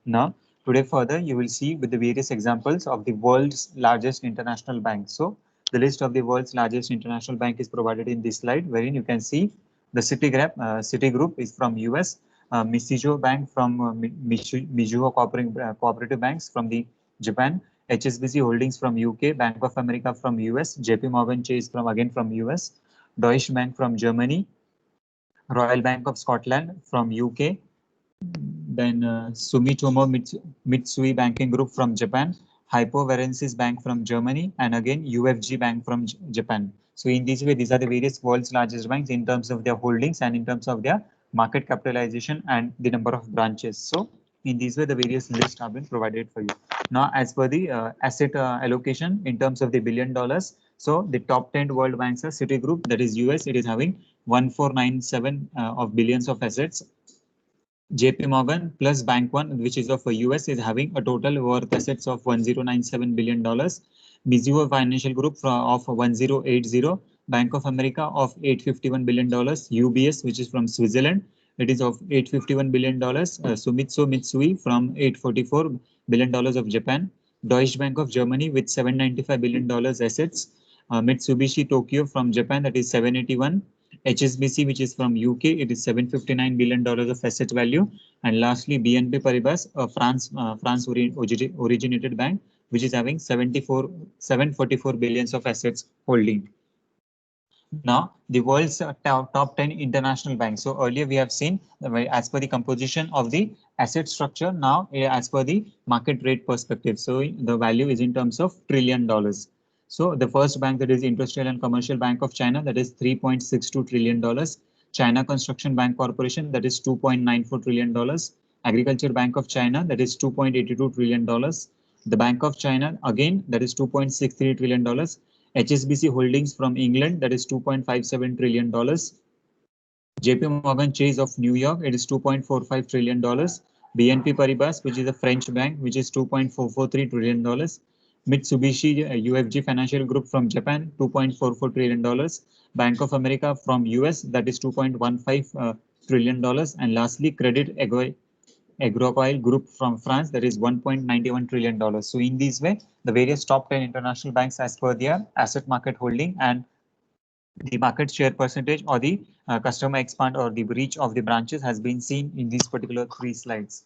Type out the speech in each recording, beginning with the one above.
Now, today further, you will see with the various examples of the world's largest international banks. So, the list of the world's largest international bank is provided in this slide, wherein you can see the Citigroup is from US, Mizuho Bank from Mizuho Cooperative Banks from the Japan, HSBC Holdings from UK, Bank of America from US, JP Morgan Chase from again from US, Deutsche Bank from Germany, Royal Bank of Scotland from UK, then Sumitomo Mitsui Banking Group from Japan, Hypoverensis Bank from Germany, and again UFG Bank from Japan. So in this way, these are the various world's largest banks in terms of their holdings and in terms of their market capitalization and the number of branches. So in this way, the various lists have been provided for you. Now, as per the asset allocation in terms of the $1 billion, so the top 10 world banks are Citigroup, that is US, it is having 1497 of billions of assets. JP Morgan plus Bank One, which is of US, is having a total worth assets of $1097 billion. Mizuho Financial Group of 1080, Bank of America of $851 billion, UBS, which is from Switzerland, it is of $851 billion, Sumitsu Mitsui from $844 billion of Japan, Deutsche Bank of Germany with $795 billion assets, Mitsubishi Tokyo from Japan, that is 781. HSBC, which is from UK, it is $759 billion of asset value. And lastly, BNP Paribas, a France originated bank, which is having 744 billions of assets holding. Now, the world's top 10 international banks. So earlier we have seen as per the composition of the asset structure. Now, as per the market rate perspective. So the value is in terms of $1 trillion. So the first bank, that is Industrial and Commercial Bank of China, that is $3.62 trillion. China Construction Bank Corporation, that is $2.94 trillion. Agriculture Bank of China, that is $2.82 trillion. The Bank of China, again, that is $2.63 trillion. HSBC Holdings from England, that is $2.57 trillion. JP Morgan Chase of New York, it is $2.45 trillion. BNP Paribas, which is a French bank, which is $2.443 trillion. Mitsubishi UFG Financial Group from Japan, $2.44 trillion. Bank of America from US, that is $2.15 trillion. And lastly, Credit Agricole Group from France, that is $1.91 trillion. So in this way, the various top 10 international banks as per their asset market holding and the market share percentage or the customer expand or the reach of the branches has been seen in these particular 3 slides.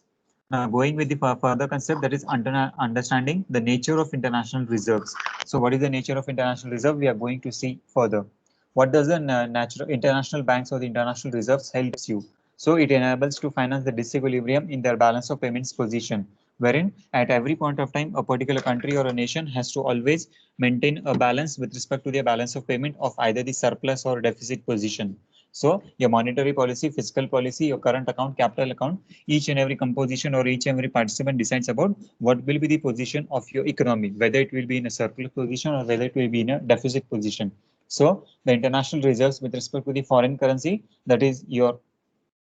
Now going with the further concept, that is understanding the nature of international reserves. So what is the nature of international reserve? We are going to see further. What does the natural international banks or the international reserves helps you? So it enables to finance the disequilibrium in their balance of payments position, wherein at every point of time, a particular country or a nation has to always maintain a balance with respect to their balance of payment of either the surplus or deficit position. So your monetary policy, fiscal policy, your current account, capital account, each and every composition or each and every participant decides about what will be the position of your economy, whether it will be in a surplus position or whether it will be in a deficit position. So the international reserves with respect to the foreign currency, that is your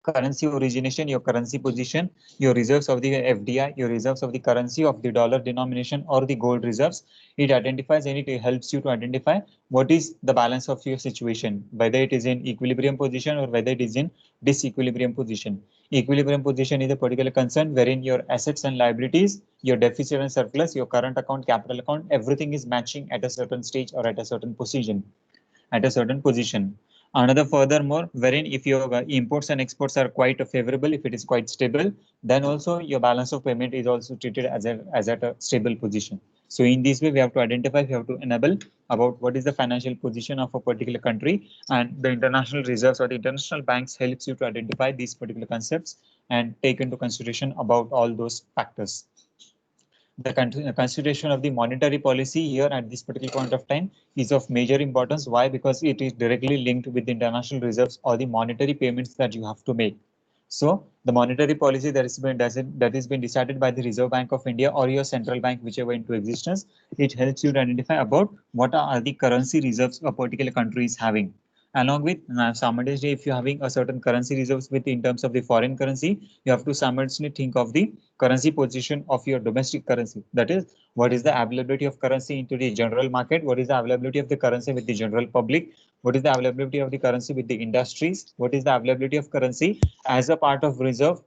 currency origination, your currency position, your reserves of the FDI, your reserves of the currency of the dollar denomination or the gold reserves. It identifies and it helps you to identify what is the balance of your situation, whether it is in equilibrium position or whether it is in disequilibrium position. Equilibrium position is a particular concern wherein your assets and liabilities, your deficit and surplus, your current account, capital account, everything is matching at a certain stage or at a certain position. Another furthermore, wherein if your imports and exports are quite favorable, if it is quite stable, then also your balance of payment is also treated as at a stable position. So in this way, we have to identify, we have to enable about what is the financial position of a particular country, and the international reserves or the international banks helps you to identify these particular concepts and take into consideration about all those factors. The consideration of the monetary policy here at this particular point of time is of major importance. Why? Because it is directly linked with the international reserves or the monetary payments that you have to make. So the monetary policy that has been decided by the Reserve Bank of India or your central bank, whichever into existence, it helps you to identify about what are the currency reserves a particular country is having. Along with simultaneously, if you're having a certain currency reserves with in terms of the foreign currency, you have to simultaneously think of the currency position of your domestic currency. That is, what is the availability of currency into the general market? What is the availability of the currency with the general public? What is the availability of the currency with the industries? What is the availability of currency as a part of reserve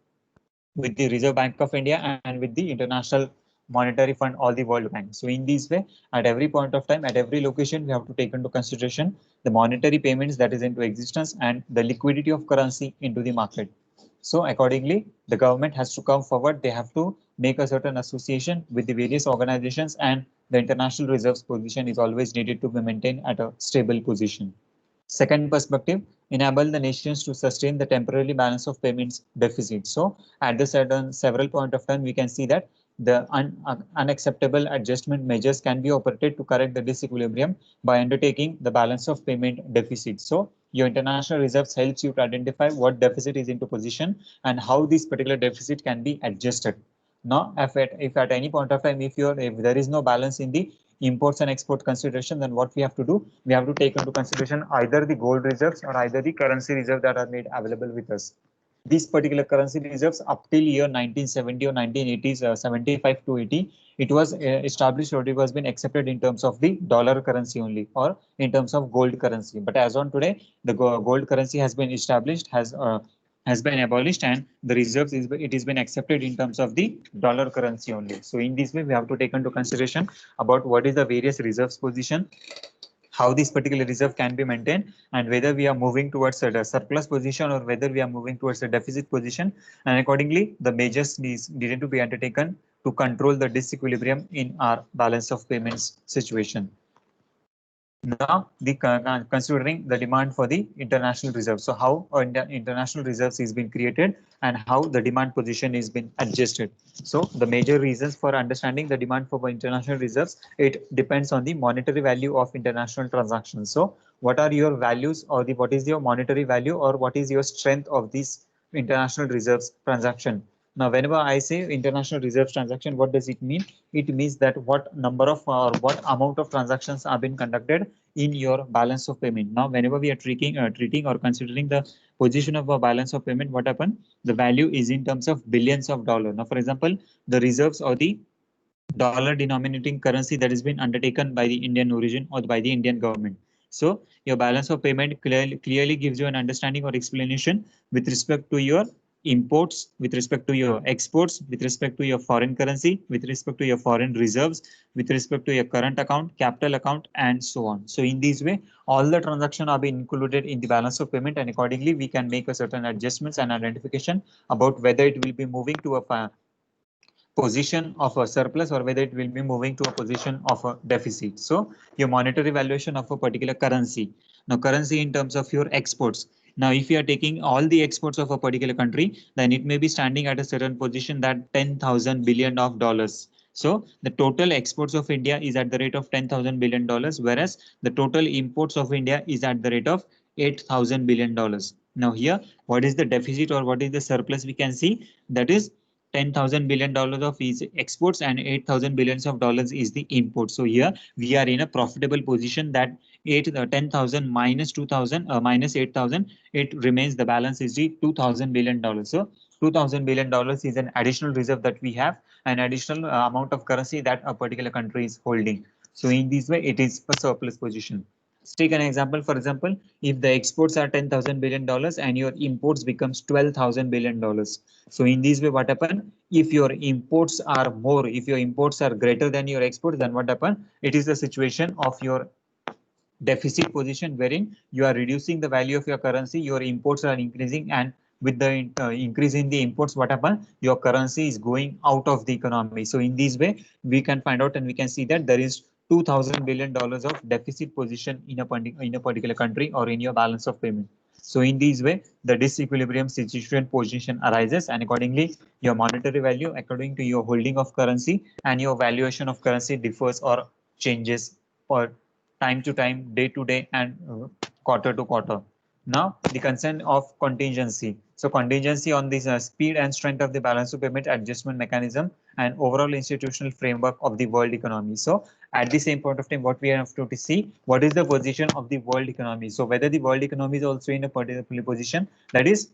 with the Reserve Bank of India and with the International Monetary Fund or the World Bank. So in this way, at every point of time, at every location, we have to take into consideration the monetary payments that is into existence and the liquidity of currency into the market. So accordingly, the government has to come forward. They have to make a certain association with the various organizations, and the international reserves position is always needed to be maintained at a stable position. Second perspective, enable the nations to sustain the temporary balance of payments deficit. So at the certain several point of time, we can see that the unacceptable adjustment measures can be operated to correct the disequilibrium by undertaking the balance of payment deficit. So your international reserves helps you to identify what deficit is into position and how this particular deficit can be adjusted. Now, if at any point of time, if there is no balance in the imports and export consideration, then what we have to do? We have to take into consideration either the gold reserves or either the currency reserve that are made available with us. These particular currency reserves up till year 1970 or 1980s, 75 to 80, it was established or it was been accepted in terms of the dollar currency only or in terms of gold currency. But as on today, the gold currency has been established, has been abolished, and the reserves is it has been accepted in terms of the dollar currency only. So in this way, we have to take into consideration about what is the various reserves position, how this particular reserve can be maintained, and whether we are moving towards a surplus position or whether we are moving towards a deficit position. And accordingly, the measures needed to be undertaken to control the disequilibrium in our balance of payments situation. Now, considering the demand for the international reserves. So how international reserves is being created and how the demand position is being adjusted. So the major reasons for understanding the demand for international reserves, it depends on the monetary value of international transactions. So what are your values, or what is your monetary value, or what is your strength of these international reserves transaction? Now, whenever I say international reserves transaction, what does it mean? It means that what number of or what amount of transactions are being conducted in your balance of payment. Now, whenever we are treating or considering the position of a balance of payment, what happen? The value is in terms of billions of dollars. Now, for example, the reserves or the dollar denominating currency that has been undertaken by the Indian origin or by the Indian government. So your balance of payment clearly gives you an understanding or explanation with respect to your imports, with respect to your exports, with respect to your foreign currency, with respect to your foreign reserves, with respect to your current account, capital account, and so on. So in this way, all the transactions are being included in the balance of payment, and accordingly, we can make a certain adjustments and identification about whether it will be moving to a position of a surplus or whether it will be moving to a position of a deficit. So your monetary valuation of a particular currency. Now currency in terms of your exports. Now if you are taking all the exports of a particular country, then it may be standing at a certain position that 10,000 billion of dollars. So the total exports of India is at the rate of 10,000 billion dollars, whereas the total imports of India is at the rate of 8,000 billion dollars. Now here, what is the deficit or what is the surplus we can see? That is 10,000 billion dollars of is exports and 8,000 billions of dollars is the import. So here we are in a profitable position that 10,000 minus 2,000 minus 8,000, it remains the balance is the 2,000 billion dollars. So 2,000 billion dollars is an additional reserve that we have, an additional amount of currency that a particular country is holding. So in this way, it is a surplus position. Let's take an example. For example, if the exports are 10,000 billion dollars and your imports becomes 12,000 billion dollars. So in this way, what happen? If your imports are more, if your imports are greater than your exports, then what happen? It is the situation of your deficit position wherein you are reducing the value of your currency, your imports are increasing, and with the increase in the imports, what happen? Your currency is going out of the economy. So in this way, we can find out and we can see that there is 2,000 billion dollars of deficit position in a particular country or in your balance of payment. So in this way, the disequilibrium situation position arises, and accordingly, your monetary value according to your holding of currency and your valuation of currency differs or changes per time to time, day to day, and quarter to quarter. Now, the concern of contingency. So contingency on this speed and strength of the balance of payment adjustment mechanism and overall institutional framework of the world economy. So at the same point of time, what we have to see, what is the position of the world economy. So whether the world economy is also in a particular position, that is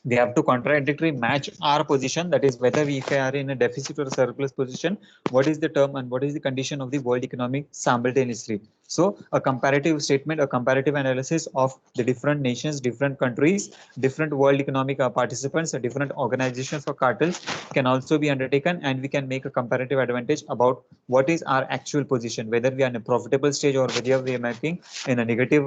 we have to contradictory match our position, that is whether we, if we are in a deficit or surplus position, what is the term and what is the condition of the world economic simultaneously. So a comparative statement, a comparative analysis of the different nations, different countries, different world economic participants, different organizations or cartels can also be undertaken, and we can make a comparative advantage about what is our actual position, whether we are in a profitable stage or whether we are making in a negative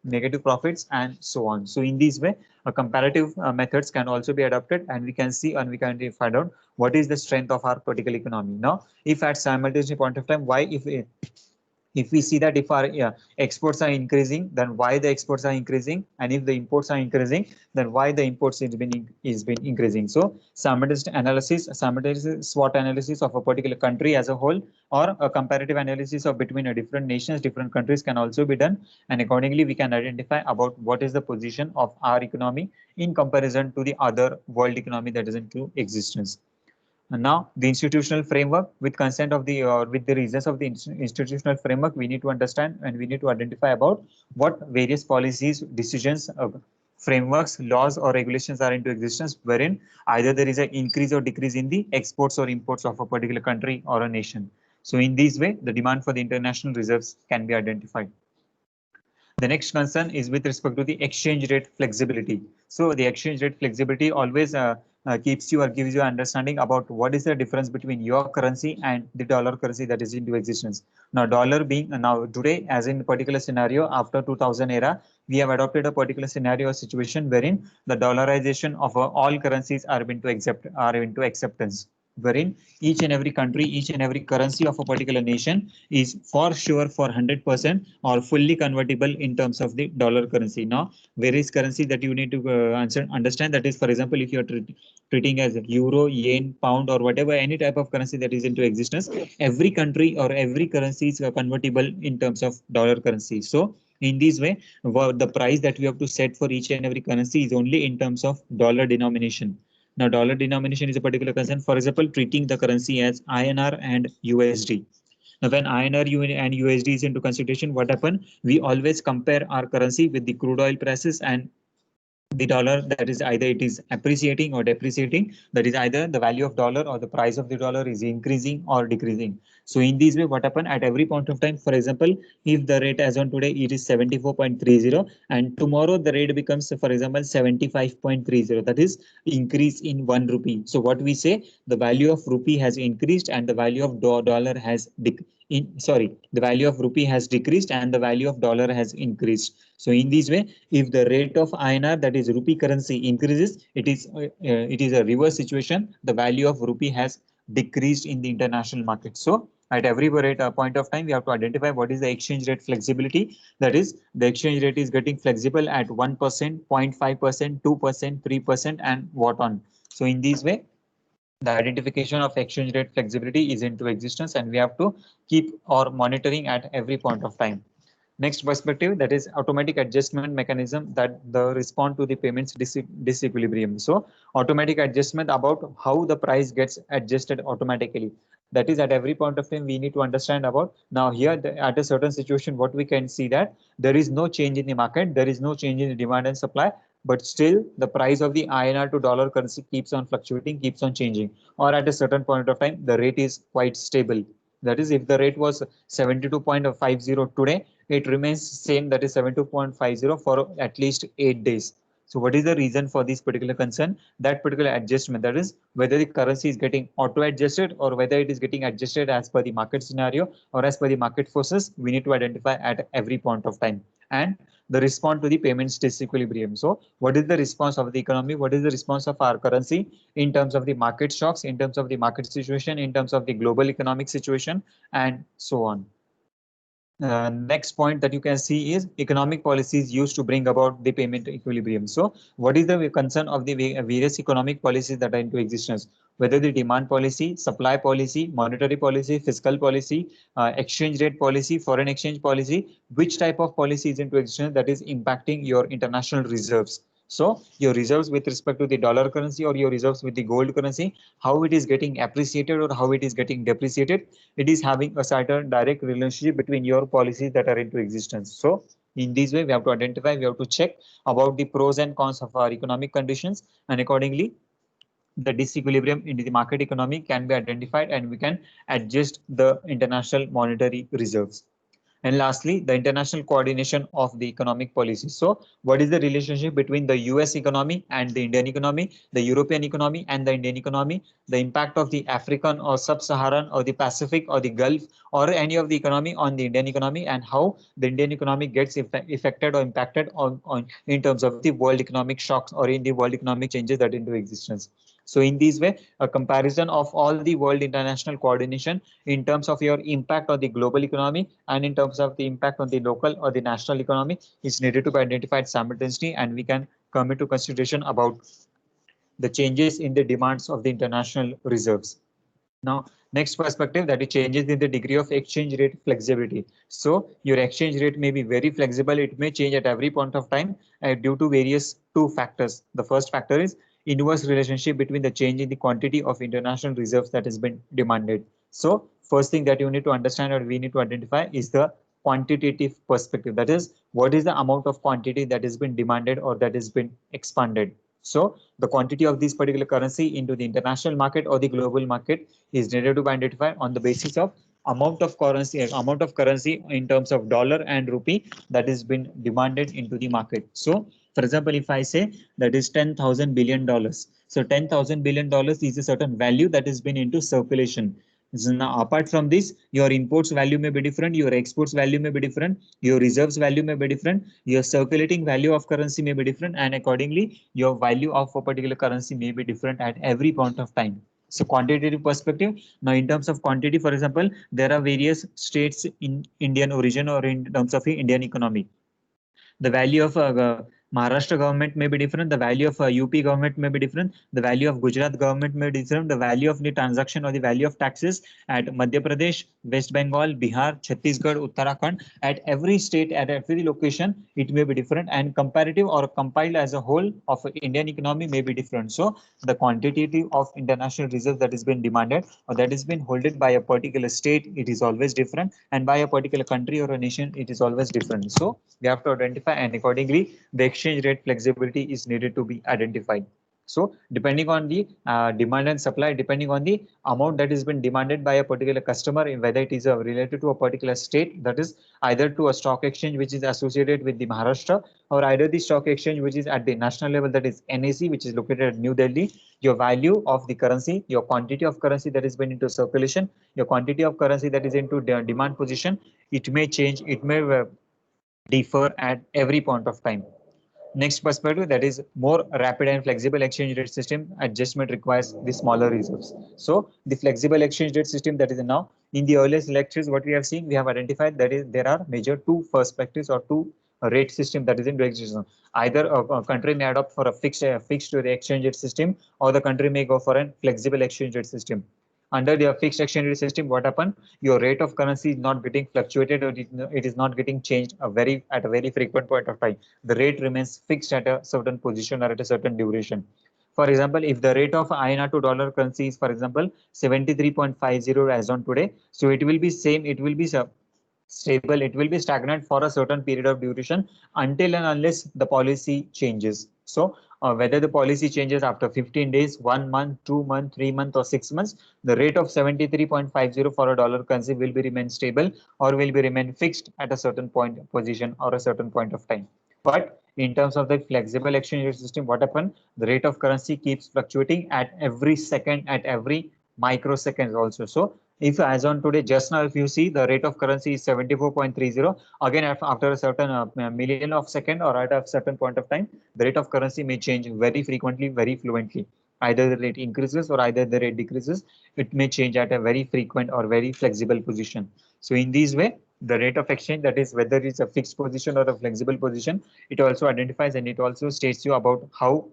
negative profits and so on. So in this way, comparative methods can also be adopted, and we can see and we can find out what is the strength of our particular economy. Now, if at simultaneous point of time, why if we see that if our exports are increasing, then why the exports are increasing, and if the imports are increasing, then why the imports is been increasing. So simultaneous SWOT analysis of a particular country as a whole, or a comparative analysis of between a different nations, different countries can also be done, and accordingly we can identify about what is the position of our economy in comparison to the other world economy that is into existence. And now the institutional framework, with consent of the or with the reasons of the institutional framework, we need to understand and we need to identify about what various policies, decisions, frameworks, laws or regulations are into existence, wherein either there is an increase or decrease in the exports or imports of a particular country or a nation. So in this way, the demand for the international reserves can be identified. The next concern is with respect to the exchange rate flexibility. So the exchange rate flexibility always keeps you or gives you understanding about what is the difference between your currency and the dollar currency that is into existence. Now, dollar being now today, as in particular scenario after 2000 era, we have adopted a particular scenario or situation wherein the dollarization of all currencies are into acceptance, wherein each and every country, each and every currency of a particular nation is for sure for 100% or fully convertible in terms of the dollar currency. Now, various currency that you need to understand, that is, for example, if you're treating as euro, yen, pound, or whatever, any type of currency that is into existence, every country or every currency is convertible in terms of dollar currency. So in this way, the price that we have to set for each and every currency is only in terms of dollar denomination. Now, dollar denomination is a particular concern. For example, treating the currency as INR and USD. Now, when INR and USD is into consideration, what happen? We always compare our currency with the crude oil prices and the dollar, that is either it is appreciating or depreciating, that is either the value of dollar or the price of the dollar is increasing or decreasing. So in this way, what happen at every point of time, for example, if the rate as on today it is 74.30 and tomorrow the rate becomes, for example, 75.30, that is increase in 1 rupee. So what we say, the value of rupee has increased and the value of dollar has the value of rupee has decreased and the value of dollar has increased. So in this way, if the rate of INR, that is rupee currency, increases, it is a reverse situation. The value of rupee has decreased in the international market. So at every point of time, we have to identify what is the exchange rate flexibility. That is, the exchange rate is getting flexible at 1%, 0.5%, 2%, 3%, and what on. So in this way, the identification of exchange rate flexibility is into existence, and we have to keep our monitoring at every point of time. Next perspective, that is automatic adjustment mechanism that the respond to the payments disequilibrium. So automatic adjustment about how the price gets adjusted automatically. That is at every point of time we need to understand about. Now here at a certain situation, what we can see that there is no change in the market, there is no change in the demand and supply, but still the price of the INR to dollar currency keeps on fluctuating, keeps on changing, or at a certain point of time the rate is quite stable. That is, if the rate was 72.50 today, it remains same, that is 72.50 for at least 8 days. So what is the reason for this particular concern? That particular adjustment, that is whether the currency is getting auto adjusted or whether it is getting adjusted as per the market scenario or as per the market forces, we need to identify at every point of time. And the response to the payments disequilibrium. So what is the response of the economy? What is the response of our currency in terms of the market shocks, in terms of the market situation, in terms of the global economic situation, and so on. Next point that you can see is economic policies used to bring about the payment equilibrium. So what is the concern of the various economic policies that are into existence? Whether the demand policy, supply policy, monetary policy, fiscal policy, exchange rate policy, foreign exchange policy, which type of policy is into existence that is impacting your international reserves. So your reserves with respect to the dollar currency or your reserves with the gold currency, how it is getting appreciated or how it is getting depreciated, it is having a certain direct relationship between your policies that are into existence. So In this way, we have to identify, we have to check about the pros and cons of our economic conditions, and accordingly, the disequilibrium in the market economy can be identified and we can adjust the international monetary reserves. And lastly, the international coordination of the economic policy. So what is the relationship between the US economy and the Indian economy, the European economy and the Indian economy, the impact of the African or sub-Saharan or the Pacific or the Gulf or any of the economy on the Indian economy, and how the Indian economy gets affected or impacted on in terms of the world economic shocks or in the world economic changes that into existence. So in this way, a comparison of all the world international coordination in terms of your impact on the global economy and in terms of the impact on the local or the national economy is needed to be identified simultaneously, and we can come into consideration about the changes in the demands of the international reserves. Now, next perspective, that is changes in the degree of exchange rate flexibility. So your exchange rate may be very flexible. It may change at every point of time due to various two factors. The first factor is inverse relationship between the change in the quantity of international reserves that has been demanded. So first thing that you need to understand or we need to identify is the quantitative perspective. That is, what is the amount of quantity that has been demanded or that has been expanded. So the quantity of this particular currency into the international market or the global market is needed to be identified on the basis of amount of currency in terms of dollar and rupee that has been demanded into the market. So for example, if I say that is $10,000 billion, so $10,000 billion is a certain value that has been into circulation. So now, apart from this, your imports value may be different, your exports value may be different, your reserves value may be different, your circulating value of currency may be different, and accordingly, your value of a particular currency may be different at every point of time. So quantitative perspective. Now, in terms of quantity, for example, there are various states in Indian origin or in terms of the Indian economy. The value of Maharashtra government may be different. The value of UP government may be different. The value of Gujarat government may be different. The value of the transaction or the value of taxes at Madhya Pradesh, West Bengal, Bihar, Chhattisgarh, Uttarakhand, at every state, at every location, it may be different, and comparative or compiled as a whole of Indian economy may be different. So the quantitative of international reserve that has been demanded or that has been holded by a particular state, it is always different, and by a particular country or a nation, it is always different. So we have to identify, and accordingly, the exchange rate flexibility is needed to be identified. So depending on the demand and supply, depending on the amount that has been demanded by a particular customer, whether it is related to a particular state, that is either to a stock exchange which is associated with the Maharashtra, or either the stock exchange which is at the national level, that is NAC, which is located at New Delhi, your value of the currency, your quantity of currency that has been into circulation, your quantity of currency that is into demand position, it may change, it may differ at every point of time. Next perspective, that is more rapid and flexible exchange rate system adjustment requires the smaller reserves. So the flexible exchange rate system that is now in the earliest lectures, what we have seen, we have identified that is there are major two perspectives or two rate system that is in existence. Either a country may adopt for a fixed exchange rate system, or the country may go for a flexible exchange rate system. Under the fixed exchange rate system, what happened? Your rate of currency is not getting fluctuated, or it is not getting changed at a very frequent point of time. The rate remains fixed at a certain position or at a certain duration. For example, if the rate of INR to dollar currency is, for example, 73.50 as on today, so it will be same. It will be stable, it will be stagnant for a certain period of duration until and unless the policy changes. So whether the policy changes after 15 days, 1 month, 2 months, 3 months, or 6 months, the rate of 73.50 for a dollar currency will be remain stable or will be remain fixed at a certain point position or a certain point of time. But in terms of the flexible exchange rate system, what happened? The rate of currency keeps fluctuating at every second, at every microseconds also. So if as on today, just now, if you see the rate of currency is 74.30, again after a certain million of second or at a certain point of time, the rate of currency may change very frequently, very fluently. Either the rate increases or either the rate decreases. It may change at a very frequent or very flexible position. So in this way, the rate of exchange, that is whether it's a fixed position or a flexible position, it also identifies and it also states you about how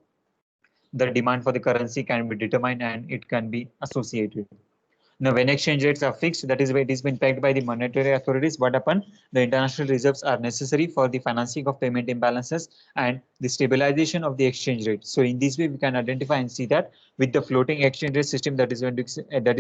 the demand for the currency can be determined and it can be associated. Now, when exchange rates are fixed, that is where it has been pegged by the monetary authorities. What happened? The international reserves are necessary for the financing of payment imbalances and the stabilization of the exchange rate. So in this way, we can identify and see that with the floating exchange rate system that is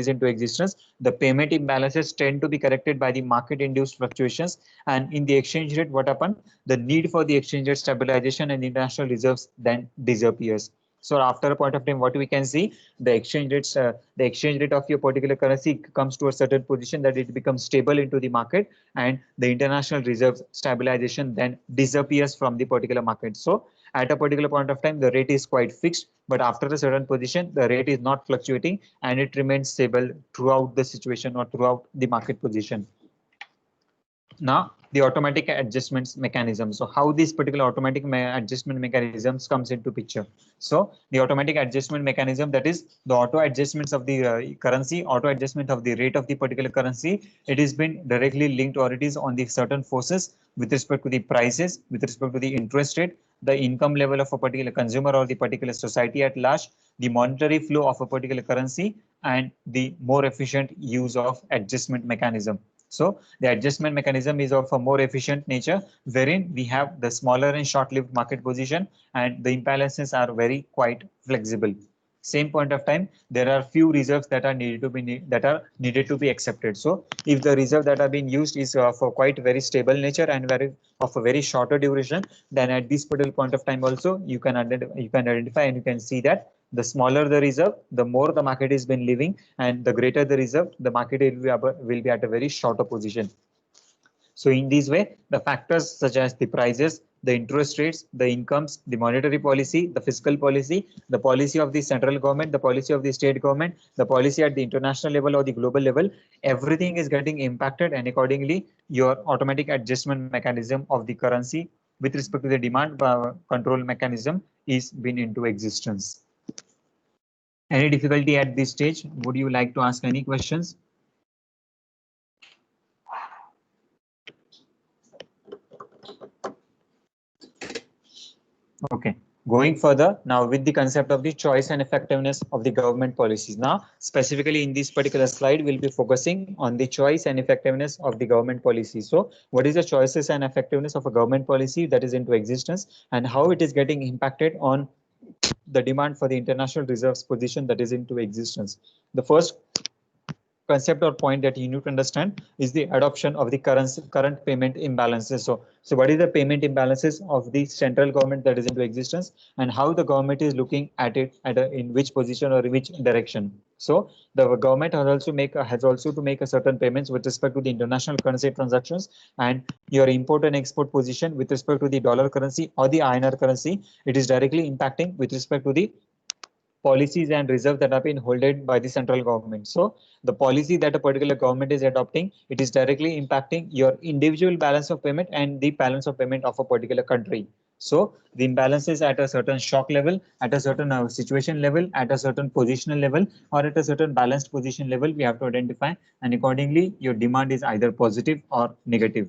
into existence, the payment imbalances tend to be corrected by the market-induced fluctuations. And in the exchange rate, what happened? The need for the exchange rate stabilization and international reserves then disappears. So after a point of time, what we can see, the exchange rate of your particular currency comes to a certain position that it becomes stable into the market, and the international reserves stabilization then disappears from the particular market. So at a particular point of time, the rate is quite fixed, but after a certain position, the rate is not fluctuating and it remains stable throughout the situation or throughout the market position. Now, the automatic adjustments mechanism. So how this particular automatic adjustment mechanisms comes into picture. So the automatic adjustment mechanism, that is the auto adjustments of the currency, auto adjustment of the rate of the particular currency. It has been directly linked, or it is on the certain forces with respect to the prices, with respect to the interest rate, the income level of a particular consumer or the particular society at large, the monetary flow of a particular currency, and the more efficient use of adjustment mechanism. So the adjustment mechanism is of a more efficient nature, wherein we have the smaller and short-lived market position, and the imbalances are very quite flexible. Same point of time, there are few reserves that are needed to be accepted. So if the reserve that are being used is for quite very stable nature and very of a very shorter duration, then at this particular point of time also you can identify and you can see that the smaller the reserve, the more the market has been living, and the greater the reserve, the market will be at a very shorter position. So in this way, the factors such as the prices, the interest rates, the incomes, the monetary policy, the fiscal policy, the policy of the central government, the policy of the state government, the policy at the international level or the global level, everything is getting impacted, and accordingly, your automatic adjustment mechanism of the currency with respect to the demand control mechanism is been into existence. Any difficulty at this stage? Would you like to ask any questions? Okay, going further now with the concept of the choice and effectiveness of the government policies. Now, specifically in this particular slide, we'll be focusing on the choice and effectiveness of the government policy. So what is the choices and effectiveness of a government policy that is into existence, and how it is getting impacted on the demand for the international reserves position that is into existence. The first concept or point that you need to understand is the adoption of the current payment imbalances. So what is the payment imbalances of the central government that is into existence, and how the government is looking at it in which position or in which direction. So the government has also to make a certain payments with respect to the international currency transactions, and your import and export position with respect to the dollar currency or the INR currency. It is directly impacting with respect to the policies and reserves that have been held by the central government. So the policy that a particular government is adopting, it is directly impacting your individual balance of payment and the balance of payment of a particular country. So the imbalances at a certain shock level, at a certain situation level, at a certain positional level, or at a certain balanced position level, we have to identify, and accordingly your demand is either positive or negative.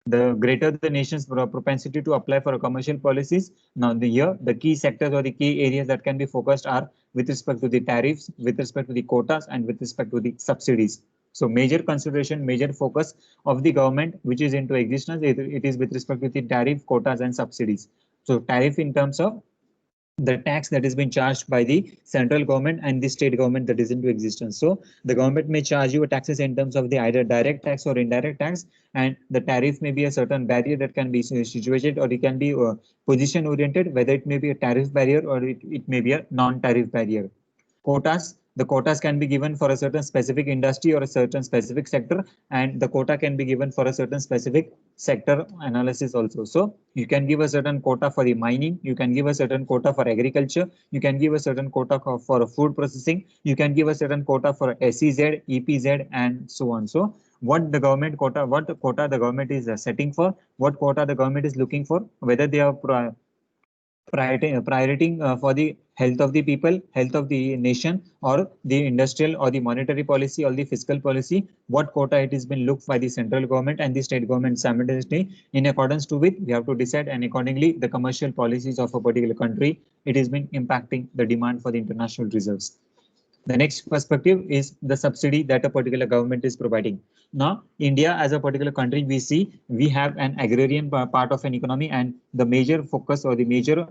The greater the nation's propensity to apply for commercial policies. Now, the key sectors or the key areas that can be focused are with respect to the tariffs, with respect to the quotas, and with respect to the subsidies. So major consideration, major focus of the government which is into existence, it is with respect to the tariff, quotas, and subsidies. So tariff in terms of the tax that is being charged by the central government and the state government that is into existence. So the government may charge you taxes in terms of the either direct tax or indirect tax, and the tariff may be a certain barrier that can be situated, or it can be position oriented, whether it may be a tariff barrier or it may be a non-tariff barrier. Quotas, the quotas can be given for a certain specific industry or a certain specific sector, and the quota can be given for a certain specific sector analysis also. So you can give a certain quota for the mining, you can give a certain quota for agriculture, you can give a certain quota for food processing, you can give a certain quota for SEZ, EPZ, and so on. So what quota the government is setting for, what quota the government is looking for, whether they are prioritizing for the health of the people, health of the nation, or the industrial or the monetary policy or the fiscal policy, what quota it has been looked by the central government and the state government simultaneously, in accordance to which we have to decide, and accordingly the commercial policies of a particular country, it has been impacting the demand for the international reserves. The next perspective is the subsidy that a particular government is providing. Now, India as a particular country, we see we have an agrarian part of an economy, and the major focus or the major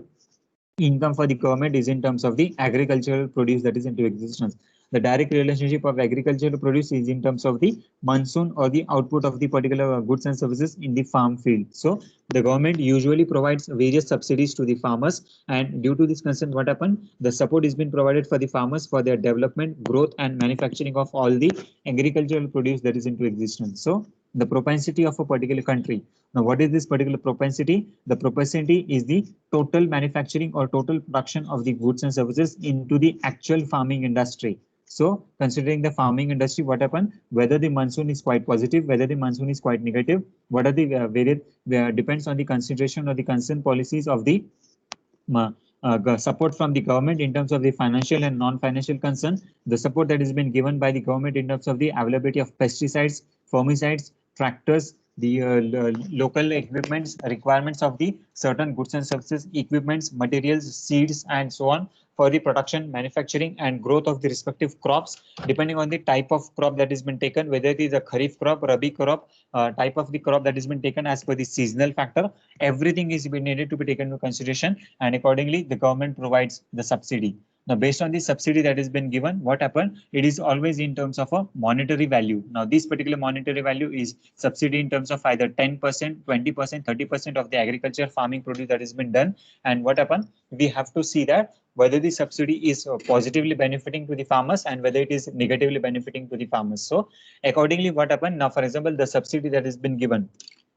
income for the government is in terms of the agricultural produce that is into existence. The direct relationship of agricultural produce is in terms of the monsoon or the output of the particular goods and services in the farm field. So the government usually provides various subsidies to the farmers, and due to this concern, what happened? The support is being provided for the farmers for their development, growth, and manufacturing of all the agricultural produce that is into existence. So the propensity of a particular country. Now, what is this particular propensity? The propensity is the total manufacturing or total production of the goods and services into the actual farming industry. So considering the farming industry, what happened? Whether the monsoon is quite positive, whether the monsoon is quite negative, what are the various depends on the consideration or the concern policies of the support from the government in terms of the financial and non-financial concern, the support that has been given by the government in terms of the availability of pesticides, fungicides, tractors, the local equipments, requirements of the certain goods and services, equipments, materials, seeds, and so on for the production, manufacturing, and growth of the respective crops, depending on the type of crop that has been taken, whether it is a kharif crop, rabi crop, type of the crop that has been taken as per the seasonal factor. Everything is needed to be taken into consideration, and accordingly the government provides the subsidy. Now, based on the subsidy that has been given, what happened? It is always in terms of a monetary value. Now, this particular monetary value is subsidy in terms of either 10%, 20%, 30% of the agriculture farming produce that has been done. And what happened? We have to see that whether the subsidy is positively benefiting to the farmers and whether it is negatively benefiting to the farmers. So, accordingly, what happened? Now, for example, the subsidy that has been given,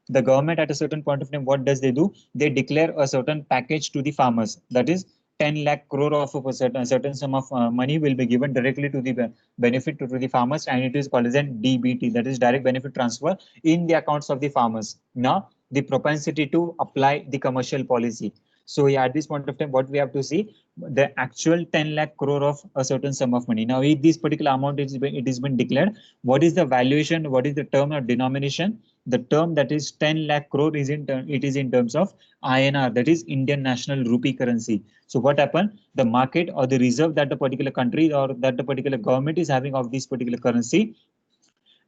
the government at a certain point of time, what does they do? They declare a certain package to the farmers. That is 10 lakh crore of a certain sum of money will be given directly to the benefit to the farmers, and it is called as an DBT, that is direct benefit transfer in the accounts of the farmers. Now, the propensity to apply the commercial policy. So yeah, at this point of time, what we have to see, the actual 10 lakh crore of a certain sum of money. Now, if this particular amount it has been declared, what is the valuation? What is the term or denomination? The term that is 10 lakh crore is it is in terms of INR, that is Indian National Rupee currency. So what happened? The market or the reserve that the particular country or that the particular government is having of this particular currency,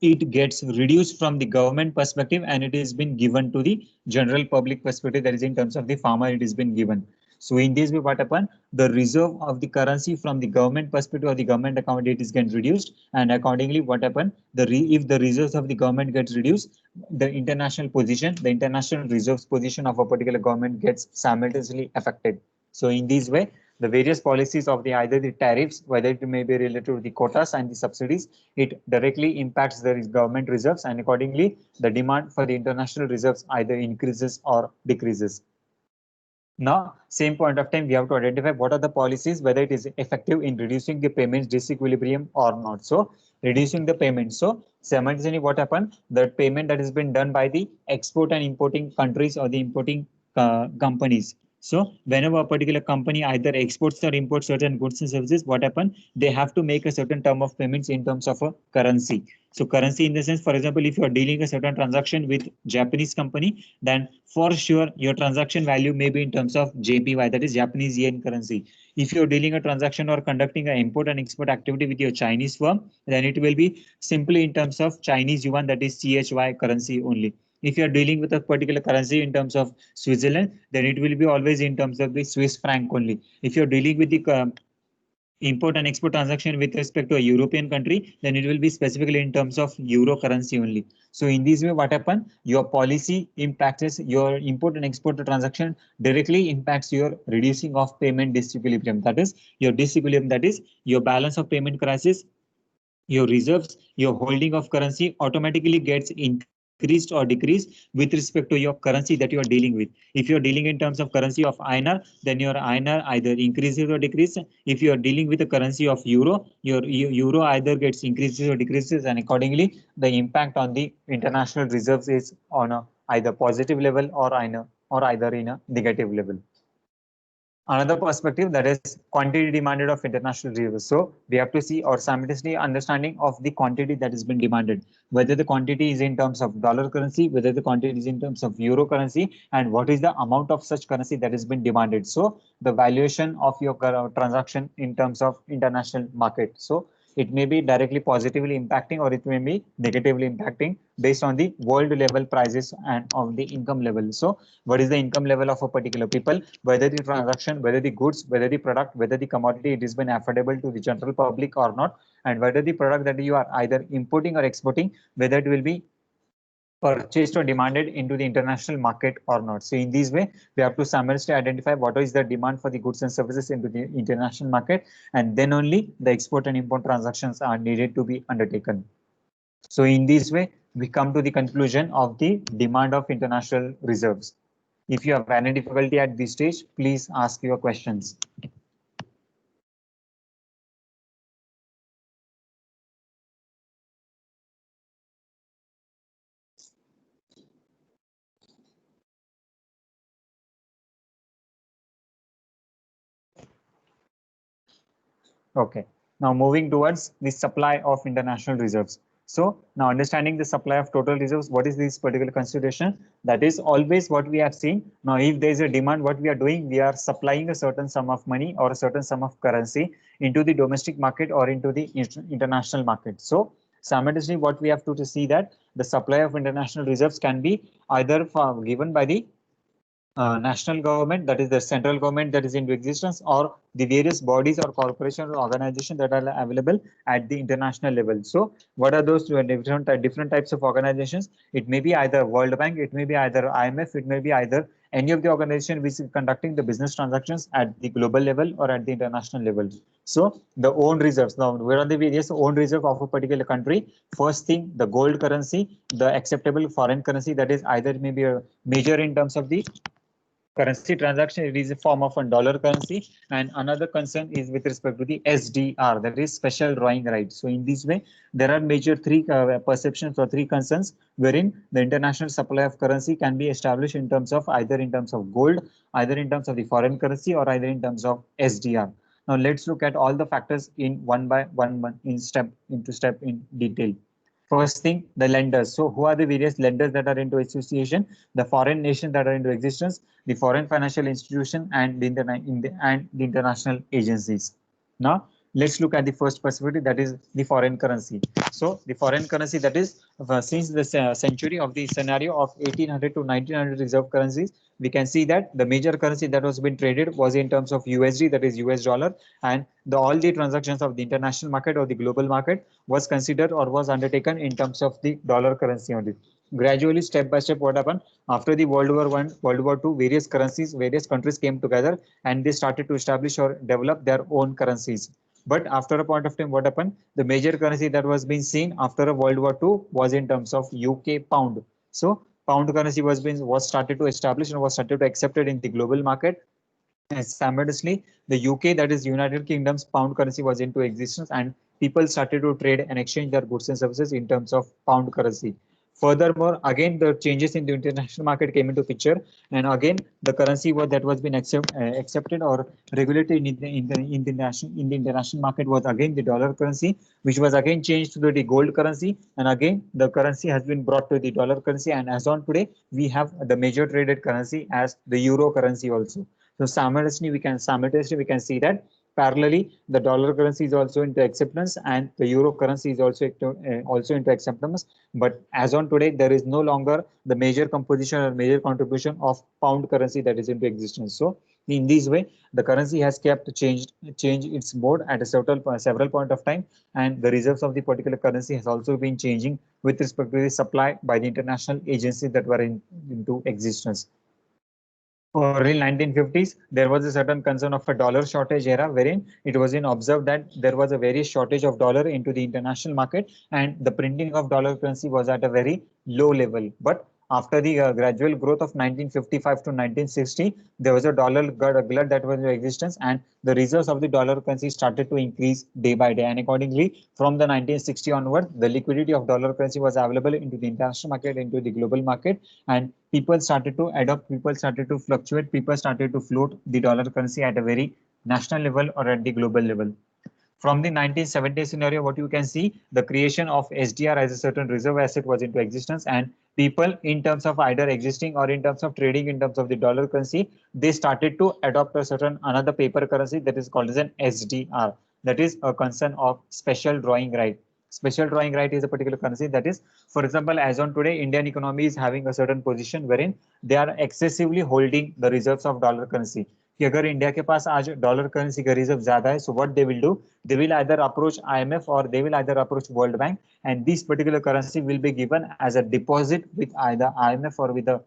it gets reduced from the government perspective and it has been given to the general public perspective, that is in terms of the farmer it has been given. So in this way, what happened? The reserve of the currency from the government perspective or the government account, it is getting reduced, and accordingly what happened? If the reserves of the government gets reduced, the international position, the international reserves position of a particular government gets simultaneously affected. So in this way, the various policies of the either the tariffs, whether it may be related to the quotas and the subsidies, it directly impacts the government reserves, and accordingly the demand for the international reserves either increases or decreases. Now, same point of time, we have to identify what are the policies, whether it is effective in reducing the payments disequilibrium or not. So, reducing the payment. So, simultaneously, what happened? The payment that has been done by the export and importing countries or the importing companies. So, whenever a particular company either exports or imports certain goods and services, what happened? They have to make a certain term of payments in terms of a currency. So, currency in the sense, for example, if you are dealing a certain transaction with Japanese company, then for sure your transaction value may be in terms of JPY, that is Japanese yen currency. If you're dealing a transaction or conducting an import and export activity with your Chinese firm, then it will be simply in terms of Chinese yuan, that is CHY currency only. If you're dealing with a particular currency in terms of Switzerland, then it will be always in terms of the Swiss franc only. If you're dealing with the import and export transaction with respect to a European country, then it will be specifically in terms of euro currency only. So in this way, what happens? Your policy impacts your import and export transaction directly impacts your reducing of payment disequilibrium. That is your disequilibrium, that is your balance of payment crisis, your reserves, your holding of currency automatically gets increased or decreased with respect to your currency that you are dealing with. If you are dealing in terms of currency of INR, then your INR either increases or decreases. If you are dealing with the currency of euro, your euro either gets increases or decreases, and accordingly the impact on the international reserves is on a either positive level or either in a negative level. Another perspective, that is quantity demanded of international reserves. So we have to see or simultaneously understanding of the quantity that has been demanded, whether the quantity is in terms of dollar currency, whether the quantity is in terms of euro currency, and what is the amount of such currency that has been demanded. So the valuation of your transaction in terms of international market. So it may be directly positively impacting or it may be negatively impacting based on the world level prices and of the income level. So what is the income level of a particular people, whether the transaction, whether the goods, whether the product, whether the commodity, it has been affordable to the general public or not, and whether the product that you are either importing or exporting, whether it will be purchased or demanded into the international market or not. So in this way, we have to simultaneously identify what is the demand for the goods and services into the international market, and then only the export and import transactions are needed to be undertaken. So in this way, we come to the conclusion of the demand of international reserves. If you have any difficulty at this stage, please ask your questions. Okay. Now moving towards the supply of international reserves. So now understanding the supply of total reserves, what is this particular consideration? That is always what we have seen. Now, if there is a demand, what we are doing, we are supplying a certain sum of money or a certain sum of currency into the domestic market or into the international market. So simultaneously, what we have to see that the supply of international reserves can be either given by the national government, that is the central government that is into existence, or the various bodies or corporations or organizations that are available at the international level. So what are those different types of organizations? It may be either World Bank, it may be either IMF, it may be either any of the organization which is conducting the business transactions at the global level or at the international level. So the own reserves, now where are the various own reserve of a particular country? First thing, the gold currency, the acceptable foreign currency, that is either maybe a major in terms of the currency transaction, it is a form of a dollar currency. And another concern is with respect to the SDR, that is special drawing right. So in this way, there are major three perceptions or three concerns wherein the international supply of currency can be established in terms of either in terms of gold, either in terms of the foreign currency, or either in terms of SDR. Now let's look at all the factors in one by one in step in detail. First thing, the lenders. So who are the various lenders that are into association? The foreign nations that are into existence, the foreign financial institution, and the international agencies. Now let's look at the first perspective, that is the foreign currency. So the foreign currency, that is since the century of the scenario of 1800 to 1900 reserve currencies, we can see that the major currency that was being traded was in terms of USD, that is US dollar, and all the transactions of the international market or the global market was considered or was undertaken in terms of the dollar currency only. Gradually, step by step, what happened after the World War I, World War II, various currencies, various countries came together and they started to establish or develop their own currencies. But after a point of time, what happened? The major currency that was being seen after World War II was in terms of UK pound. So pound currency was started to establish and was started to accepted in the global market. And simultaneously, the UK, that is United Kingdom's pound currency, was into existence, and people started to trade and exchange their goods and services in terms of pound currency. Furthermore, again, the changes in the international market came into picture, and again, the currency that was being accepted or regulated in the international market was again the dollar currency, which was again changed to the gold currency, and again the currency has been brought to the dollar currency, and as on today, we have the major traded currency as the euro currency also. So simultaneously we can see that parallelly the dollar currency is also into acceptance and the euro currency is also into acceptance. But as on today, there is no longer the major composition or major contribution of pound currency that is into existence. So in this way, the currency has kept change its mode at a several point of time, and the reserves of the particular currency has also been changing with respect to the supply by the international agencies that were into existence. Early 1950s, there was a certain concern of a dollar shortage era wherein it was in observed that there was a very shortage of dollar into the international market and the printing of dollar currency was at a very low level. But after the gradual growth of 1955 to 1960, there was a dollar glut that was in existence, and the reserves of the dollar currency started to increase day by day. And accordingly, from the 1960 onward, the liquidity of dollar currency was available into the international market, into the global market, and people started to adopt, people started to fluctuate, people started to float the dollar currency at a very national level or at the global level. From the 1970 scenario, what you can see, the creation of SDR as a certain reserve asset was into existence, and people, in terms of either existing or in terms of trading in terms of the dollar currency, they started to adopt a certain another paper currency that is called as an SDR. That is a concern of special drawing right. Special drawing right is a particular currency that is, for example, as on today, Indian economy is having a certain position wherein they are excessively holding the reserves of dollar currency. कि अगर India के पास आज dollar currency का reserve ज्यादा है, so what they will do, they will either approach IMF or they will either approach World Bank, and this particular currency will be given as a deposit with either IMF or with the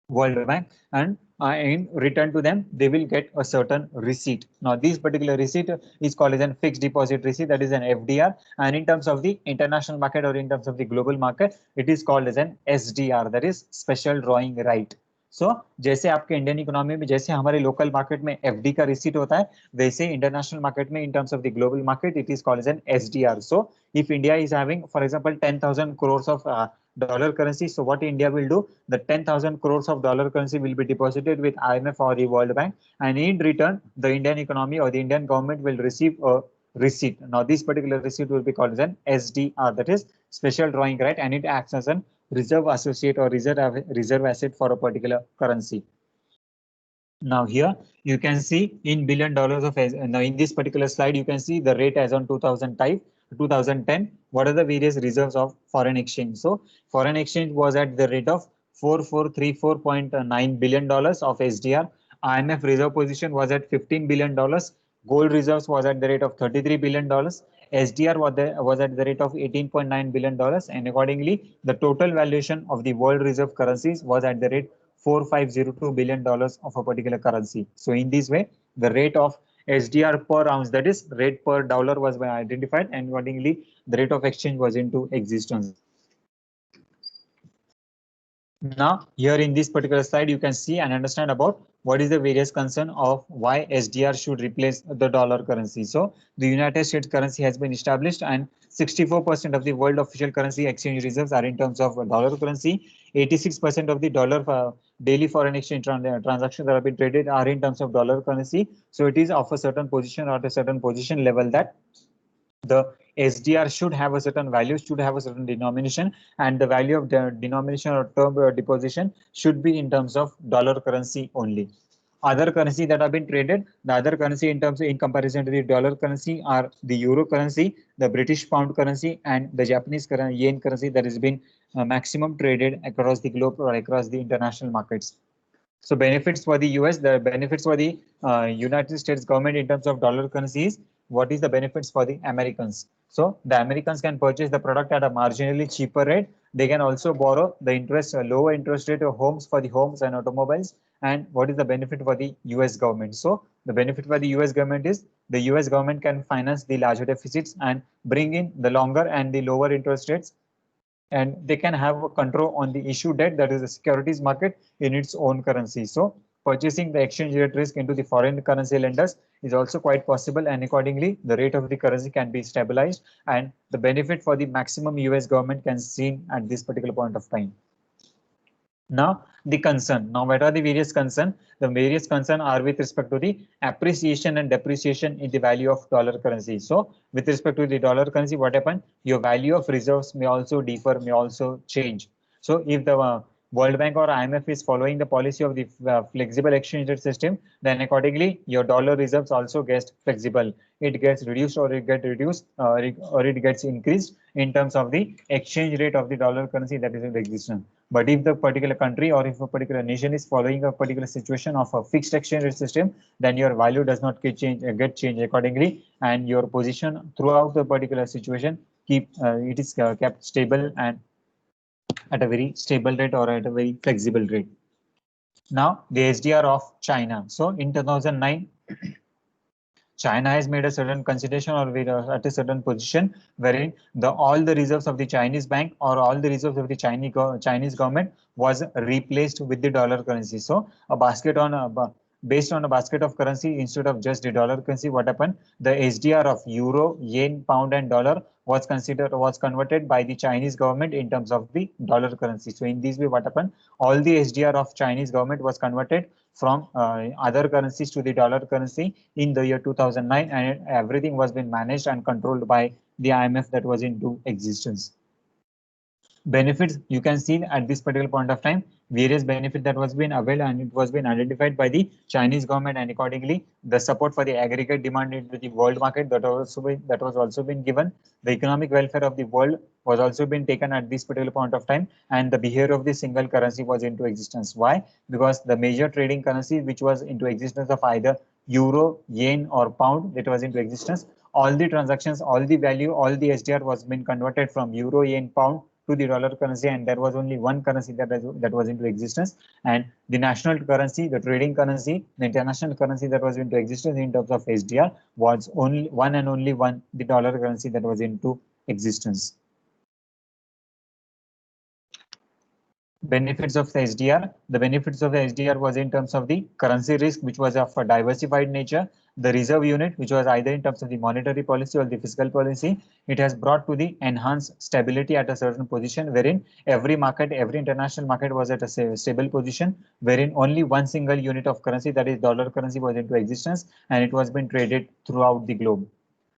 World Bank, and in return to them, they will get a certain receipt. Now, this particular receipt is called as a fixed deposit receipt, that is an FDR, and in terms of the international market or in terms of the global market, it is called as an SDR, that is special drawing right. सो जैसे आपके Indian economy में, जैसे हमारे local market में FD का receipt होता है, वैसे इंटरनेशनल मार्केट में in terms of the global market it is called as an SDR. So if India is having, for example, 10,000 crores of dollar currency, so what India will do, the 10,000 crores of dollar currency will be deposited with IMF or the World Bank, and in return, the Indian economy or the Indian government will receive a receipt. Now, this particular receipt will be called as an SDR, that is special drawing right, and it acts as an reserve associate or reserve asset for a particular currency. Now here you can see in $billion of, now in this particular slide you can see the rate as on 2010. What are the various reserves of foreign exchange? So foreign exchange was at the rate of $4434.9 billion of SDR. IMF reserve position was at $15 billion. Gold reserves was at the rate of $33 billion. SDR was at the rate of $18.9 billion, and accordingly, the total valuation of the world reserve currencies was at the rate $4502 billion of a particular currency. So in this way, the rate of SDR per ounce, that is rate per dollar, was identified, and accordingly, the rate of exchange was into existence. Now, here in this particular slide, you can see and understand about what is the various concern of why SDR should replace the dollar currency. So the United States currency has been established, and 64% of the world official currency exchange reserves are in terms of dollar currency. 86% of the dollar daily foreign exchange transactions that have been traded are in terms of dollar currency. So it is of a certain position or at a certain position level that the SDR should have a certain value, should have a certain denomination, and the value of the denomination or term deposition should be in terms of dollar currency only. Other currency that have been traded, the other currency in terms of, in comparison to the dollar currency, are the euro currency, the British pound currency, and the Japanese yen currency that has been maximum traded across the globe or across the international markets. So benefits for the US, the benefits for the United States government in terms of dollar currencies, what is the benefits for the Americans? So the Americans can purchase the product at a marginally cheaper rate. They can also borrow the interest, lower interest rate of homes for the homes and automobiles. And what is the benefit for the US government? So the benefit for the US government is the US government can finance the larger deficits and bring in the longer and the lower interest rates, and they can have a control on the issue debt, that is the securities market, in its own currency. So purchasing the exchange rate risk into the foreign currency lenders is also quite possible, and accordingly the rate of the currency can be stabilized, and the benefit for the maximum US government can be seen at this particular point of time. Now the concern. Now what are the various concern? The various concern are with respect to the appreciation and depreciation in the value of dollar currency. So with respect to the dollar currency, what happened? Your value of reserves may also differ, may also change. So if the World Bank or IMF is following the policy of the flexible exchange rate system, then accordingly your dollar reserves also gets flexible. It gets reduced or it gets reduced or it gets increased in terms of the exchange rate of the dollar currency that is in existence. But if the particular country or if a particular nation is following a particular situation of a fixed exchange rate system, then your value does not get changed accordingly, and your position throughout the particular situation it is kept stable and at a very stable rate or at a very flexible rate. Now the SDR of China. So in 2009, China has made a certain consideration or at a certain position wherein all the reserves of the Chinese bank or all the reserves of the Chinese government was replaced with the dollar currency. So a basket on based on a basket of currency instead of just the dollar currency, what happened? The HDR of euro, yen, pound, and dollar was converted by the Chinese government in terms of the dollar currency. So in this way, what happened? All the HDR of Chinese government was converted from other currencies to the dollar currency in the year 2009, and everything was being managed and controlled by the IMF that was into existence. Benefits, you can see at this particular point of time various benefit that was being availed, and it was being identified by the Chinese government, and accordingly the support for the aggregate demand into the world market that was also been given. The economic welfare of the world was also been taken at this particular point of time, and the behavior of the single currency was into existence. Why? Because the major trading currency which was into existence of either euro, yen, or pound, that was into existence, all the transactions, all the value, all the SDR was been converted from euro, yen, pound to the dollar currency, and there was only one currency that was into existence, and the national currency, the trading currency, the international currency that was into existence in terms of SDR was only one and only one, the dollar currency that was into existence. Benefits of the SDR. The benefits of the SDR was in terms of the currency risk, which was of a diversified nature. The reserve unit, which was either in terms of the monetary policy or the fiscal policy, it has brought to the enhanced stability at a certain position, wherein every market, every international market was at a stable position, wherein only one single unit of currency, that is dollar currency, was into existence, and it was being traded throughout the globe.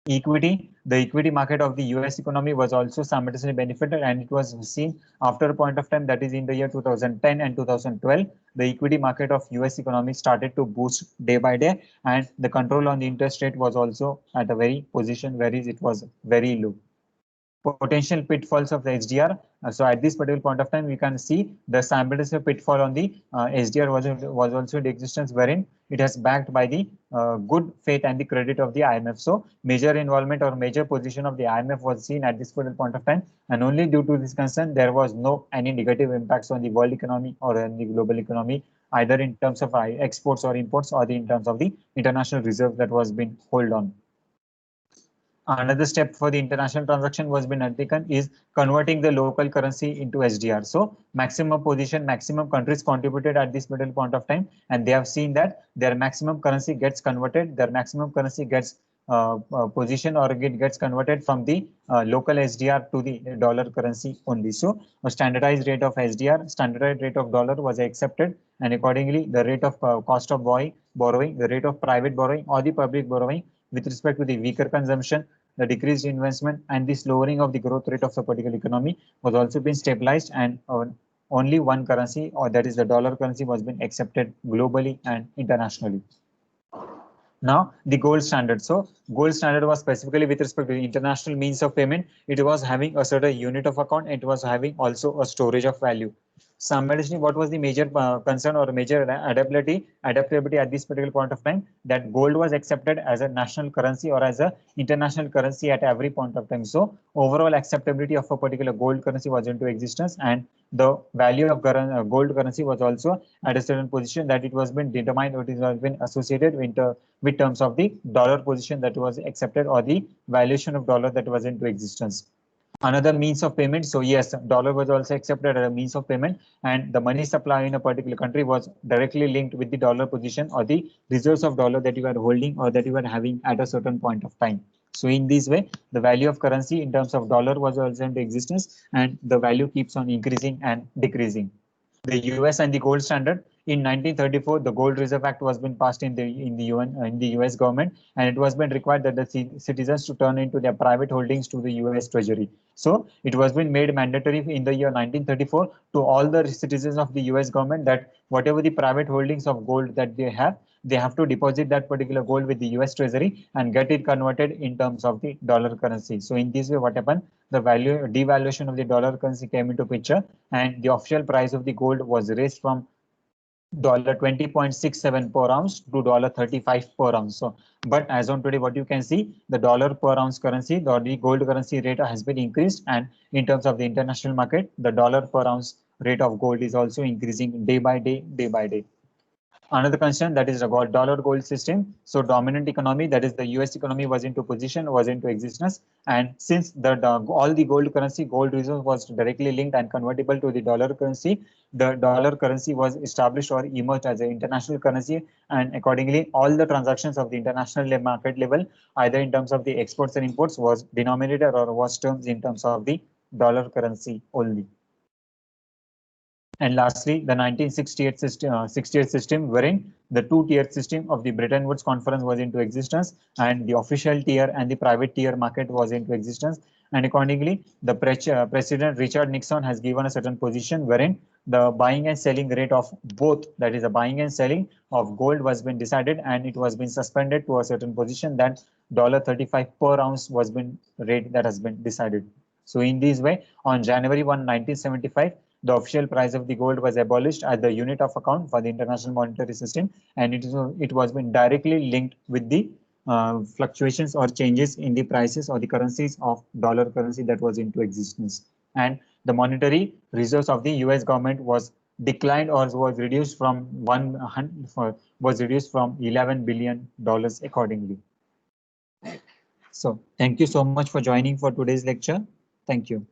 Equity, the equity market of the US economy was also simultaneously benefited, and it was seen after a point of time, that is in the year 2010 and 2012, the equity market of US economy started to boost day by day, and the control on the interest rate was also at a very position where it was very low. Potential pitfalls of the HDR. So at this particular point of time, we can see the simultaneous pitfall on the HDR was also in existence, wherein it has backed by the good faith and the credit of the IMF. So major involvement or major position of the IMF was seen at this particular point of time, and only due to this concern, there was no any negative impacts on the world economy or on the global economy, either in terms of exports or imports, or in terms of the international reserve that was being held on. Another step for the international transaction was been undertaken is converting the local currency into SDR. So maximum position, maximum countries contributed at this middle point of time, and they have seen that their maximum currency gets converted, their maximum currency gets position or it gets converted from the local SDR to the dollar currency only. So a standardized rate of SDR, standardized rate of dollar was accepted, and accordingly the rate of cost of borrowing, the rate of private borrowing or the public borrowing with respect to the weaker consumption, the decreased investment, and this lowering of the growth rate of the particular economy was also been stabilized, and only one currency, or that is the dollar currency, was being accepted globally and internationally. Now the gold standard. So gold standard was specifically with respect to the international means of payment. It was having a certain unit of account. It was having also a storage of value. Simultaneously, what was the major concern or major adaptability at this particular point of time? That gold was accepted as a national currency or as a international currency at every point of time. So overall acceptability of a particular gold currency was into existence, and the value of gold currency was also at a certain position that it was been determined, or it has been associated with terms of the dollar position that was accepted or the valuation of dollar that was into existence. Another means of payment. So yes, dollar was also accepted as a means of payment, and the money supply in a particular country was directly linked with the dollar position or the reserves of dollar that you are holding or that you are having at a certain point of time. So in this way, the value of currency in terms of dollar was also into existence, and the value keeps on increasing and decreasing. The US and the gold standard. In 1934, the Gold Reserve Act was been passed in the US government, and it was been required that the citizens to turn into their private holdings to the US Treasury. So it was been made mandatory in the year 1934 to all the citizens of the US government that whatever the private holdings of gold that they have to deposit that particular gold with the US Treasury and get it converted in terms of the dollar currency. So in this way, what happened? The devaluation of the dollar currency came into picture, and the official price of the gold was raised from $20.67 per ounce to $35 per ounce. So, but as on today, what you can see, the dollar per ounce currency, the gold currency rate has been increased, and in terms of the international market, the dollar per ounce rate of gold is also increasing day by day, day by day. Another concern, that is the dollar gold system. So dominant economy, that is the US economy, was into position, was into existence. And since all the gold currency, gold reserve was directly linked and convertible to the dollar currency, the dollar currency was established or emerged as an international currency. And accordingly, all the transactions of the international market level, either in terms of the exports and imports, was denominated or was terms in terms of the dollar currency only. And lastly, the 1968 system, wherein the two-tier system of the Bretton Woods Conference was into existence, and the official tier and the private tier market was into existence. And accordingly, the President Richard Nixon has given a certain position wherein the buying and selling rate of both, that is the buying and selling of gold, was been decided, and it was been suspended to a certain position that $35 per ounce was been rate that has been decided. So in this way, on January 1, 1975, the official price of the gold was abolished as the unit of account for the international monetary system, and it was been directly linked with the fluctuations or changes in the prices or the currencies of dollar currency that was into existence. And the monetary reserves of the US government was declined or was reduced from 11 billion dollars accordingly. So thank you so much for joining for today's lecture. Thank you.